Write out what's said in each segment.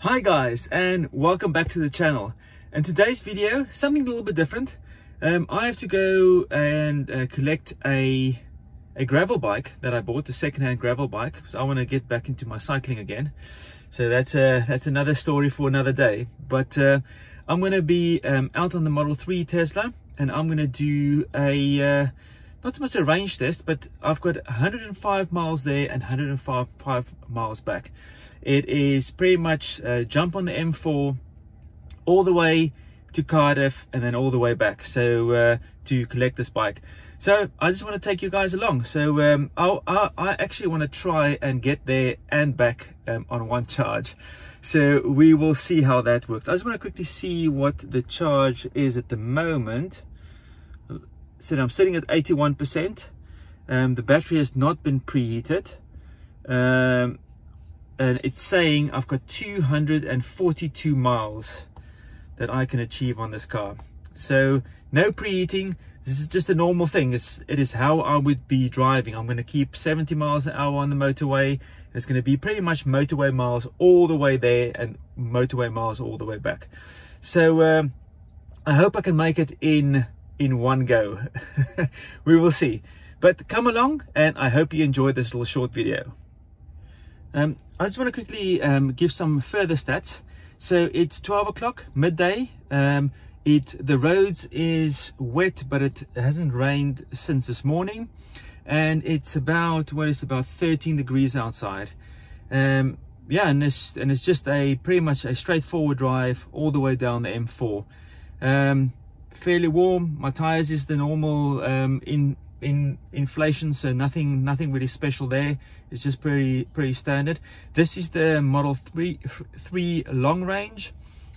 Hi guys, and welcome back to the channel. In today's video, something a little bit different. I have to go and collect a gravel bike that I bought, a second-hand gravel bike, because I want to get back into my cycling again. So that's another story for another day. But I'm going to be out on the Model 3 Tesla, and I'm going to do a not so much a range test, but I've got 105 miles there and 105 miles back. It is pretty much jump on the M4 all the way to Cardiff and then all the way back, so to collect this bike. So I just want to take you guys along. So I actually want to try and get there and back on one charge. So we will see how that works. I just want to quickly see what the charge is at the moment. So I'm sitting at 81%. The battery has not been preheated. And it's saying I've got 242 miles that I can achieve on this car. So no preheating. This is just a normal thing. It is how I would be driving. I'm going to keep 70 miles an hour on the motorway. It's going to be pretty much motorway miles all the way there and motorway miles all the way back. So I hope I can make it in one go. We will see. But come along, and I hope you enjoyed this little short video. I just want to quickly give some further stats. So it's 12 o'clock, midday. The roads is wet, but it hasn't rained since this morning, and it's about 13 degrees outside. Yeah, and it's just pretty much a straightforward drive all the way down the M4. Fairly warm. My tires is the normal inflation, so nothing really special there. It's just pretty standard. This is the Model 3 long range,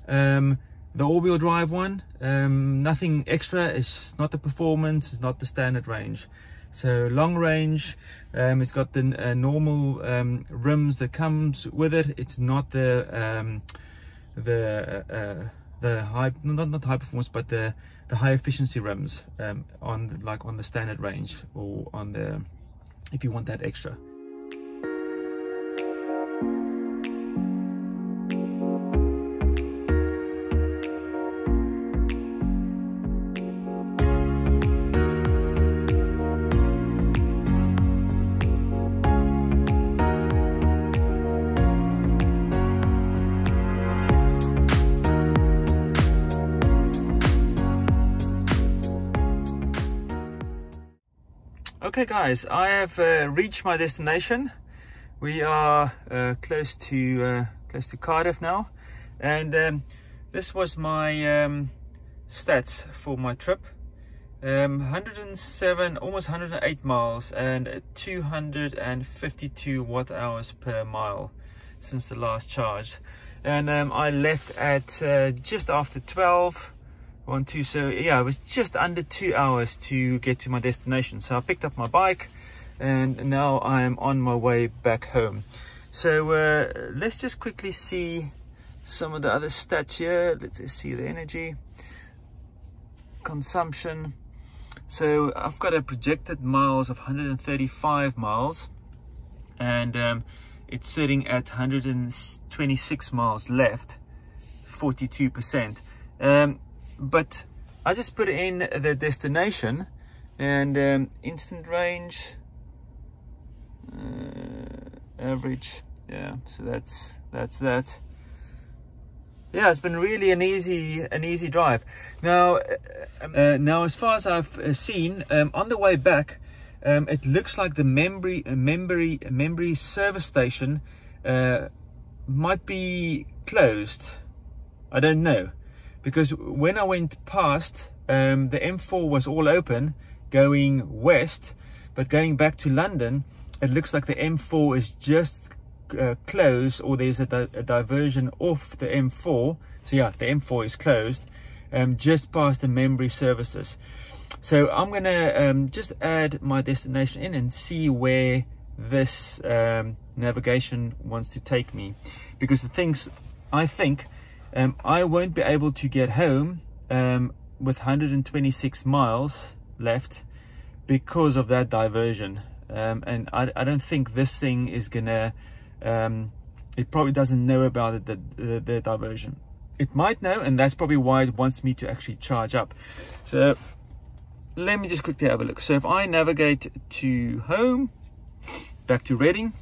the all-wheel drive one. Nothing extra. It's not the performance, it's not the standard range. So long range. It's got the normal rims that comes with it. It's not the high, not high performance, but the high efficiency rims on the standard range, or on the, if you want that extra. Okay guys, I have reached my destination. We are close to Cardiff now, and this was my stats for my trip. 107, almost 108 miles and 252 watt hours per mile since the last charge. And I left at just after 12. So yeah, it was just under 2 hours to get to my destination. So I picked up my bike, and now I am on my way back home. So let's just quickly see some of the other stats here. Let's just see the energy consumption. So I've got a projected miles of 135 miles, and it's sitting at 126 miles left, 42%. But I just put in the destination, and instant range, average, yeah, so that's that. Yeah, it's been really an easy drive. Now as far as I've seen, on the way back, it looks like the Membry service station might be closed. I don't know, because when I went past, the M4 was all open going west, but going back to London, it looks like the M4 is just closed, or there's a diversion off the M4. So yeah, the M4 is closed, just past the Membry services. So I'm gonna just add my destination in and see where this navigation wants to take me, because I think I won't be able to get home with 126 miles left because of that diversion. And I don't think this thing is gonna it probably doesn't know about it, the diversion. It might know, and that's probably why it wants me to actually charge up. So let me just quickly have a look. So if I navigate to home, back to Reading,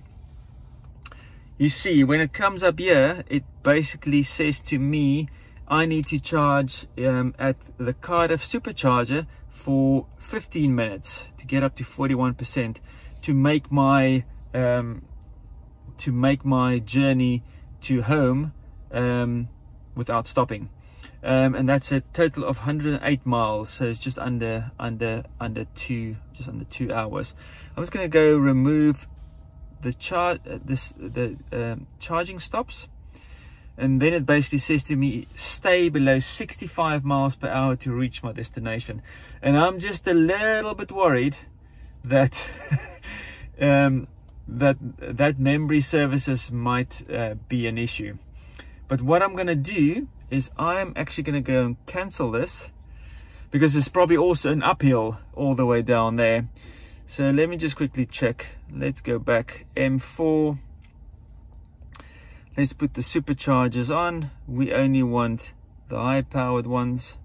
you see when it comes up here, it basically says to me I need to charge at the Cardiff supercharger for 15 minutes to get up to 41% to make my journey to home without stopping. And that's a total of 108 miles, so it's just under 2 hours. I'm just going to go remove the charging stops, and then it basically says to me stay below 65 miles per hour to reach my destination. And I'm just a little bit worried that that memory services might be an issue. But what I'm going to do is I'm actually going to go and cancel this, because it's probably also an uphill all the way down there. So let me just quickly check. Let's go back. M4. Let's put the superchargers on. We only want the high-powered ones.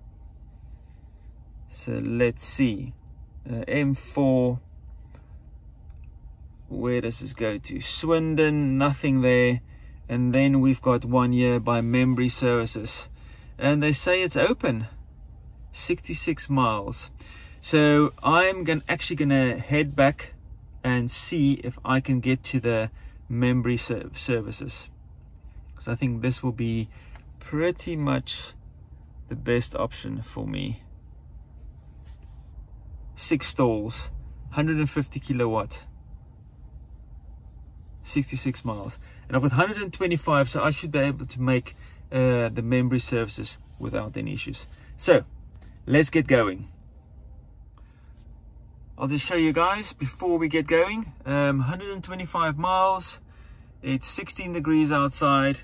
So let's see. M4. Where does this go to? Swindon. Nothing there. And then we've got one here by Memory Services, and they say it's open, 66 miles. So I'm actually gonna head back and see if I can get to the Memory Services, because I think this will be pretty much the best option for me. 6 stalls, 150 kilowatt, 66 miles, and I've got 125, so I should be able to make the Memory Services without any issues. So let's get going. I'll just show you guys before we get going. 125 miles, it's 16 degrees outside,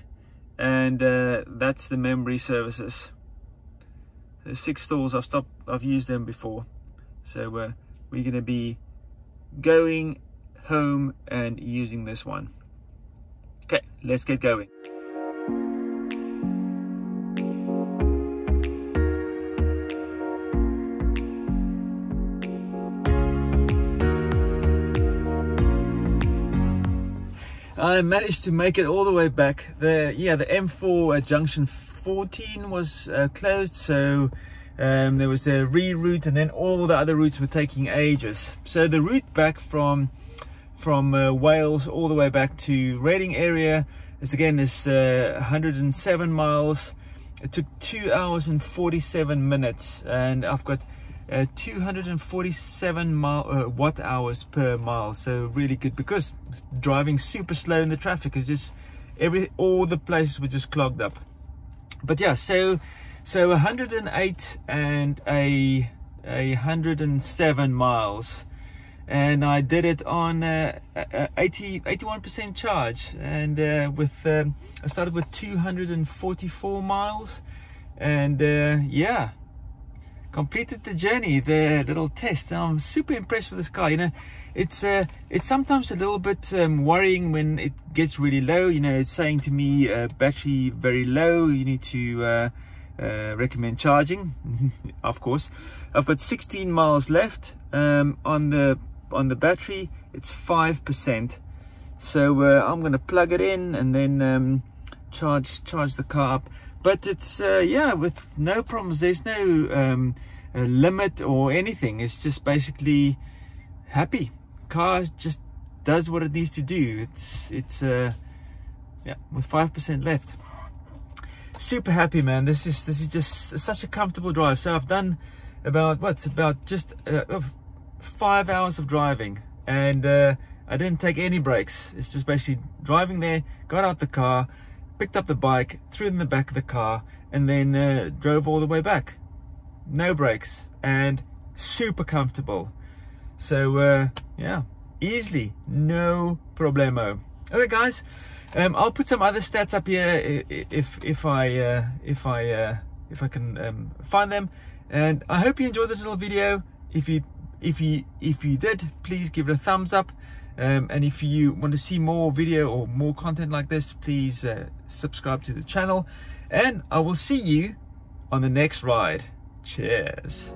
and that's the Memory Services. So 6 stalls, I've used them before. So we're going to be going home and using this one. Okay, let's get going. I managed to make it all the way back. The M4 at junction 14 was closed, so there was a reroute, and then all the other routes were taking ages. So the route back from Wales all the way back to Reading area is 107 miles. It took 2 hours and 47 minutes, and I've got 247 watt hours per mile. So really good, because driving super slow in the traffic, it's just all the places were just clogged up. But yeah, so 108 and a 107 miles. And I did it on 81% charge, and I started with 244 miles, and yeah, completed the journey, the little test. I'm super impressed with this car. You know, it's sometimes a little bit worrying when it gets really low. You know, it's saying to me battery very low, you need to recommend charging. Of course, I've got 16 miles left on the battery. It's 5%, so I'm gonna plug it in and then charge the car up. But it's yeah, with no problems. There's no limit or anything. It's just basically happy. Car just does what it needs to do. It's yeah, with 5% left. Super happy, man. This is just such a comfortable drive. So I've done about just 5 hours of driving, and I didn't take any breaks. It's just basically driving there, got out the car, picked up the bike, threw it in the back of the car, and then drove all the way back. No breaks, and super comfortable. So yeah, easily, no problemo. Okay guys, I'll put some other stats up here if I can find them, and I hope you enjoyed this little video. If you did, please give it a thumbs up. And if you want to see more video or more content like this, please subscribe to the channel, and I will see you on the next ride. Cheers.